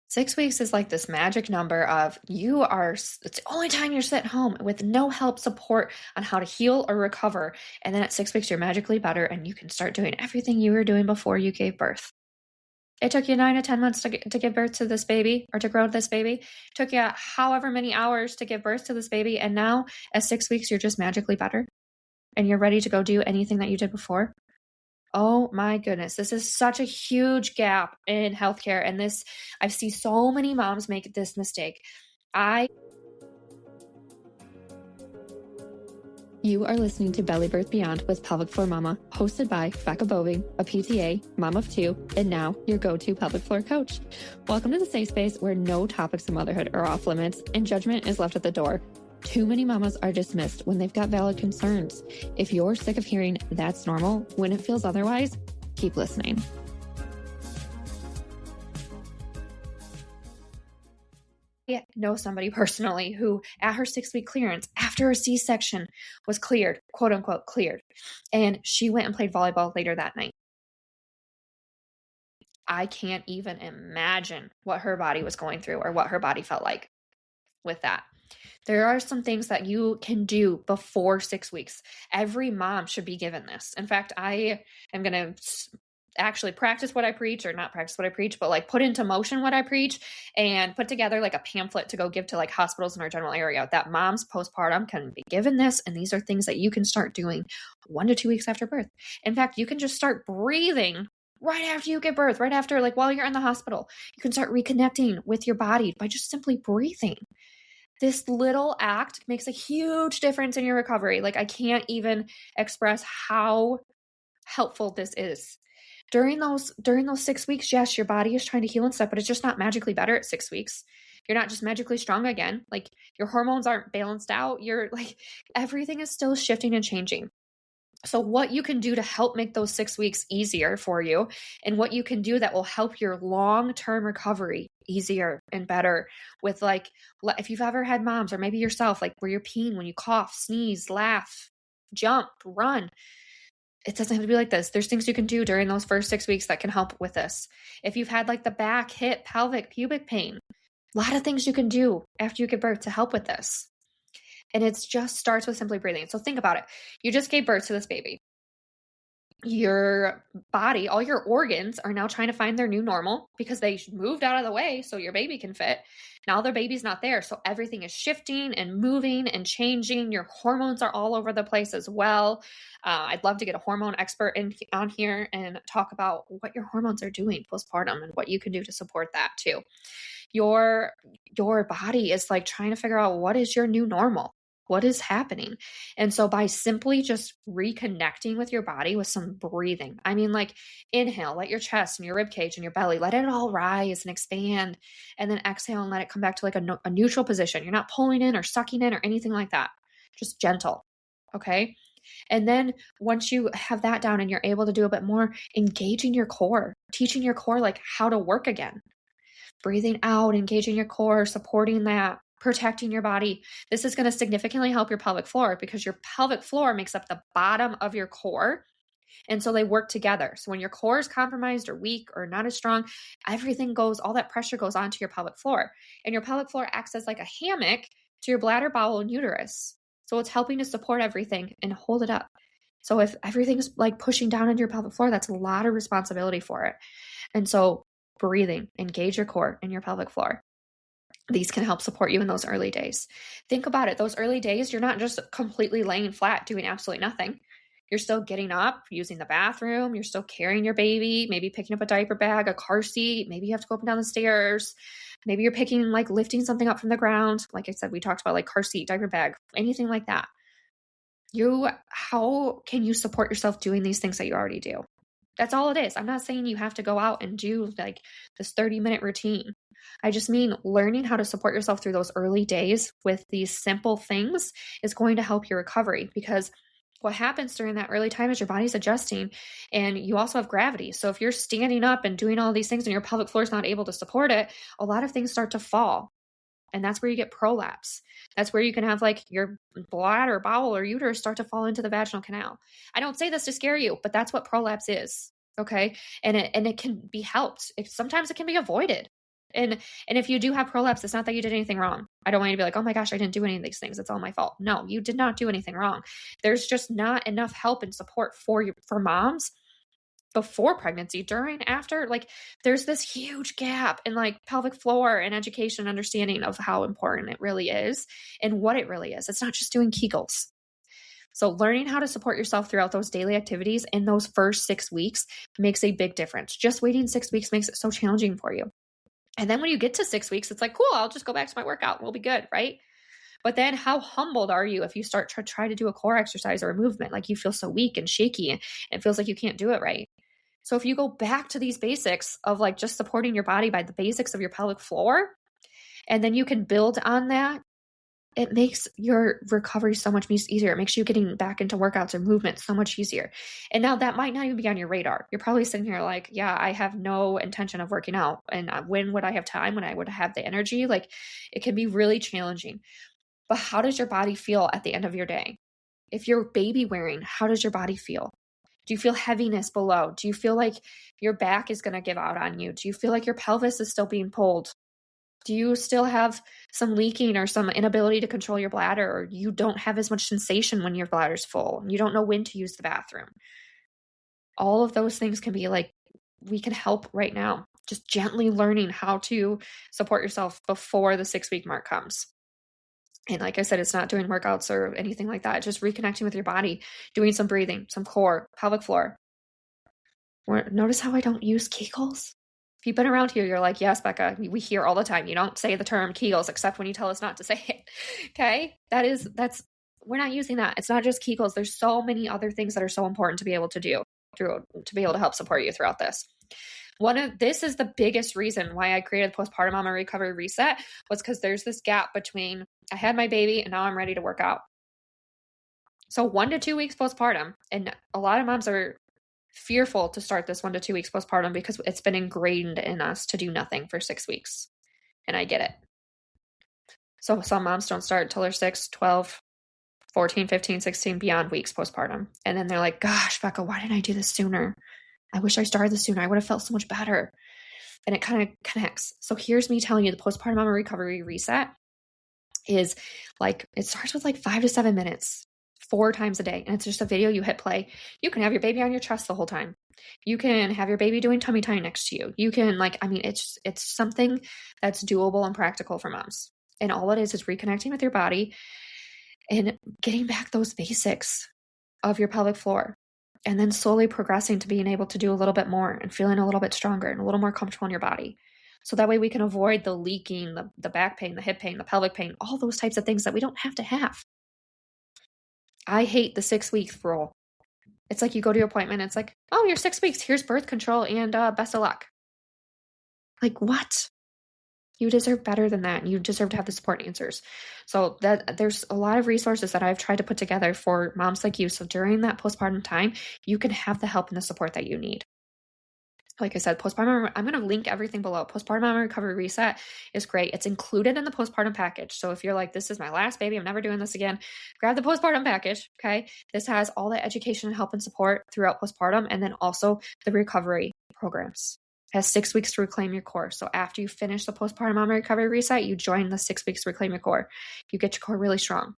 6 weeks is like this magic number of it's the only time you're sitting home with no help support on how to heal or recover. And then at 6 weeks, you're magically better and you can start doing everything you were doing before you gave birth. It took you 9 to 10 months to give birth to this baby or to grow this baby. It took you however many hours to give birth to this baby. And now at 6 weeks, you're just magically better and you're ready to go do anything that you did before. Oh my goodness. This is such a huge gap in healthcare. And I see so many moms make this mistake. You are listening to Belly Birth Beyond with Pelvic Floor Mama, hosted by Becca Boving, a PTA, mom of two, and now your go-to pelvic floor coach. Welcome to the safe space where no topics of motherhood are off limits and judgment is left at the door. Too many mamas are dismissed when they've got valid concerns. If you're sick of hearing that's normal when it feels otherwise, keep listening. I know somebody personally who at her 6-week clearance after a C-section was cleared, quote unquote cleared. And she went and played volleyball later that night. I can't even imagine what her body was going through or what her body felt like with that. There are some things that you can do before 6 weeks. Every mom should be given this. In fact, I am going to actually practice what I preach, or not practice what I preach, but like put into motion what I preach and put together like a pamphlet to go give to like hospitals in our general area that moms postpartum can be given this. And these are things that you can start doing 1 to 2 weeks after birth. In fact, you can just start breathing right after you give birth, right after, like while you're in the hospital. You can start reconnecting with your body by just simply breathing. This little act makes a huge difference in your recovery. Like I can't even express how helpful this is. During those 6 weeks, yes, your body is trying to heal and stuff, but it's just not magically better at 6 weeks. You're not just magically strong again. Like your hormones aren't balanced out. You're like, everything is still shifting and changing. So what you can do to help make those 6 weeks easier for you, and what you can do that will help your long-term recovery easier and better with, like, if you've ever had moms or maybe yourself, like where you're peeing when you cough, sneeze, laugh, jump, run. It doesn't have to be like this. There's things you can do during those first 6 weeks that can help with this. If you've had like the back, hip, pelvic, pubic pain, a lot of things you can do after you give birth to help with this. And it just starts with simply breathing. So think about it. You just gave birth to this baby. Your body, all your organs are now trying to find their new normal because they moved out of the way so your baby can fit. Now their baby's not there. So everything is shifting and moving and changing. Your hormones are all over the place as well. I'd love to get a hormone expert on here and talk about what your hormones are doing postpartum and what you can do to support that too. Your body is like trying to figure out what is your new normal. What is happening? And so by simply just reconnecting with your body with some breathing, I mean, like inhale, let your chest and your rib cage and your belly, let it all rise and expand, and then exhale and let it come back to like a neutral position. You're not pulling in or sucking in or anything like that. Just gentle. Okay. And then once you have that down and you're able to do a bit more, engaging your core, teaching your core like how to work again, breathing out, engaging your core, supporting that, protecting your body. This is going to significantly help your pelvic floor because your pelvic floor makes up the bottom of your core. And so they work together. So when your core is compromised or weak or not as strong, all that pressure goes onto your pelvic floor. And your pelvic floor acts as like a hammock to your bladder, bowel, and uterus. So it's helping to support everything and hold it up. So if everything's like pushing down into your pelvic floor, that's a lot of responsibility for it. And so breathing, engage your core and your pelvic floor. These can help support you in those early days. Think about it. Those early days, you're not just completely laying flat doing absolutely nothing. You're still getting up, using the bathroom. You're still carrying your baby, maybe picking up a diaper bag, a car seat. Maybe you have to go up and down the stairs. Maybe you're lifting something up from the ground. Like I said, we talked about like car seat, diaper bag, anything like that. How can you support yourself doing these things that you already do? That's all it is. I'm not saying you have to go out and do like this 30-minute routine. I just mean learning how to support yourself through those early days with these simple things is going to help your recovery, because what happens during that early time is your body's adjusting and you also have gravity. So if you're standing up and doing all these things and your pelvic floor is not able to support it, a lot of things start to fall. And that's where you get prolapse. That's where you can have like your bladder, bowel, or uterus start to fall into the vaginal canal. I don't say this to scare you, but that's what prolapse is. Okay. And it can be helped. Sometimes it can be avoided. And if you do have prolapse, it's not that you did anything wrong. I don't want you to be like, oh my gosh, I didn't do any of these things. It's all my fault. No, you did not do anything wrong. There's just not enough help and support for moms before pregnancy, during, after. Like, there's this huge gap in like pelvic floor and education, understanding of how important it really is and what it really is. It's not just doing Kegels. So learning how to support yourself throughout those daily activities in those first 6 weeks makes a big difference. Just waiting 6 weeks makes it so challenging for you. And then when you get to 6 weeks, it's like, cool, I'll just go back to my workout. We'll be good, right? But then how humbled are you if you start to try to do a core exercise or a movement? Like, you feel so weak and shaky and it feels like you can't do it right. So if you go back to these basics of like just supporting your body by the basics of your pelvic floor, and then you can build on that, it makes your recovery so much easier. It makes you getting back into workouts or movement so much easier. And now that might not even be on your radar. You're probably sitting here like, yeah, I have no intention of working out. And when would I have time? When I would have the energy? Like, it can be really challenging. But how does your body feel at the end of your day? If you're baby wearing, how does your body feel? Do you feel heaviness below? Do you feel like your back is going to give out on you? Do you feel like your pelvis is still being pulled? Do you still have some leaking or some inability to control your bladder, or you don't have as much sensation when your bladder's full? You don't know when to use the bathroom. All of those things can be like, we can help right now. Just gently learning how to support yourself before the 6-week mark comes. And like I said, it's not doing workouts or anything like that. Just reconnecting with your body, doing some breathing, some core, pelvic floor. Notice how I don't use Kegels? If you've been around here, you're like, yes, Becca, we hear all the time. You don't say the term Kegels except when you tell us not to say it. Okay? We're not using that. It's not just Kegels. There's so many other things that are so important to be able to do to be able to help support you throughout this. This is the biggest reason why I created Postpartum Mama Recovery Reset, was because there's this gap between I had my baby and now I'm ready to work out. So 1 to 2 weeks postpartum, and a lot of moms are fearful to start this 1 to 2 weeks postpartum because it's been ingrained in us to do nothing for 6 weeks. And I get it. So some moms don't start until they're 6, 12, 14, 15, 16, beyond weeks postpartum. And then they're like, gosh, Becca, why didn't I do this sooner? I wish I started this sooner. I would have felt so much better. And it kind of connects. So here's me telling you, the Postpartum Mama Recovery Reset is like, it starts with like 5 to 7 minutes, 4 times a day. And it's just a video. You hit play. You can have your baby on your chest the whole time. You can have your baby doing tummy time next to you. You can it's something that's doable and practical for moms. And all it is reconnecting with your body and getting back those basics of your pelvic floor. And then slowly progressing to being able to do a little bit more and feeling a little bit stronger and a little more comfortable in your body. So that way we can avoid the leaking, the back pain, the hip pain, the pelvic pain, all those types of things that we don't have to have. I hate the 6-week rule. It's like you go to your appointment, it's like, oh, you're 6 weeks. Here's birth control and best of luck. Like, what? You deserve better than that. You deserve to have the support answers. So there's a lot of resources that I've tried to put together for moms like you. So during that postpartum time, you can have the help and the support that you need. Like I said, postpartum, I'm going to link everything below. Postpartum Mama Recovery Reset is great. It's included in the postpartum package. So if you're like, this is my last baby, I'm never doing this again, grab the postpartum package. Okay. This has all the education and help and support throughout postpartum, and then also the recovery programs. It has 6 weeks to reclaim your core. So after you finish the Postpartum Mama Recovery Reset, you join the 6 weeks to reclaim your core. You get your core really strong.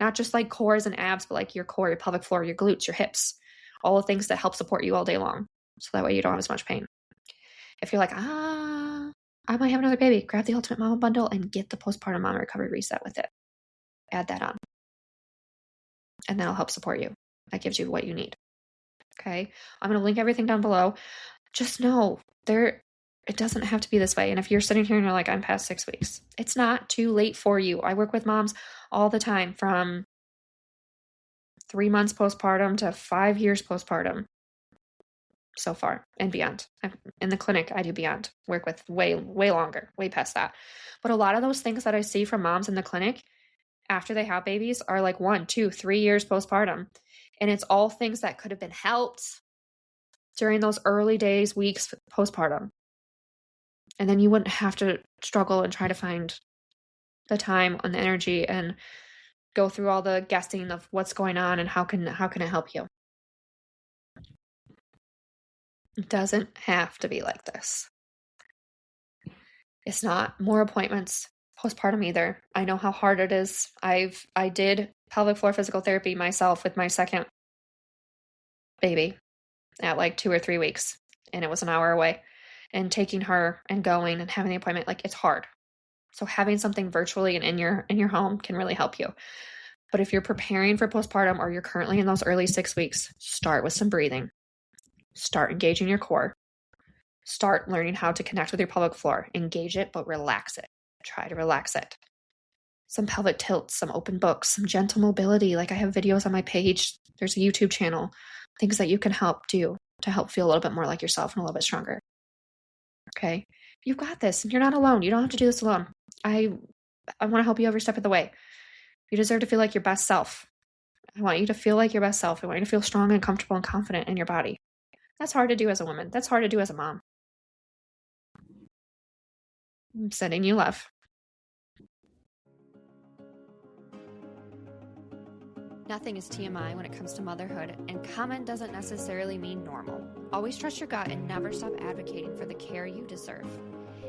Not just like cores and abs, but like your core, your pelvic floor, your glutes, your hips, all the things that help support you all day long. So that way you don't have as much pain. If you're like, I might have another baby, grab the Ultimate Mama Bundle and get the Postpartum Mama Recovery Reset with it. Add that on. And that'll help support you. That gives you what you need. Okay. I'm going to link everything down below. Just know it doesn't have to be this way. And if you're sitting here and you're like, I'm past 6 weeks, it's not too late for you. I work with moms all the time, from 3 months postpartum to 5 years postpartum so far and beyond. In the clinic, I do beyond, work with way, way longer, way past that. But a lot of those things that I see from moms in the clinic after they have babies are like 1, 2, 3 years postpartum. And it's all things that could have been helped during those early days, weeks postpartum. And then you wouldn't have to struggle and try to find the time and the energy and go through all the guessing of what's going on and how can it help you. It doesn't have to be like this. It's not more appointments postpartum either. I know how hard it is. I did pelvic floor physical therapy myself with my second baby at like 2 or 3 weeks, and it was an hour away. And taking her and going and having the appointment, like, it's hard. So having something virtually and in your home can really help you. But if you're preparing for postpartum or you're currently in those early 6 weeks, start with some breathing. Start engaging your core. Start learning how to connect with your pelvic floor. Engage it, but relax it. Try to relax it. Some pelvic tilts, some open books, some gentle mobility. Like, I have videos on my page. There's a YouTube channel. Things that you can help do to help feel a little bit more like yourself and a little bit stronger. Okay? You've got this, and you're not alone. You don't have to do this alone. I want to help you every step of the way. You deserve to feel like your best self. I want you to feel like your best self. I want you to feel strong and comfortable and confident in your body. That's hard to do as a woman. That's hard to do as a mom. I'm sending you love. Nothing is TMI when it comes to motherhood, and common doesn't necessarily mean normal. Always trust your gut and never stop advocating for the care you deserve.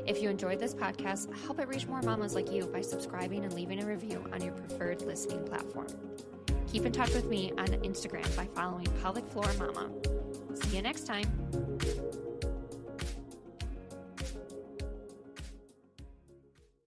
If you enjoyed this podcast, help it reach more mamas like you by subscribing and leaving a review on your preferred listening platform. Keep in touch with me on Instagram by following Pelvic Floor Mama. See you next time.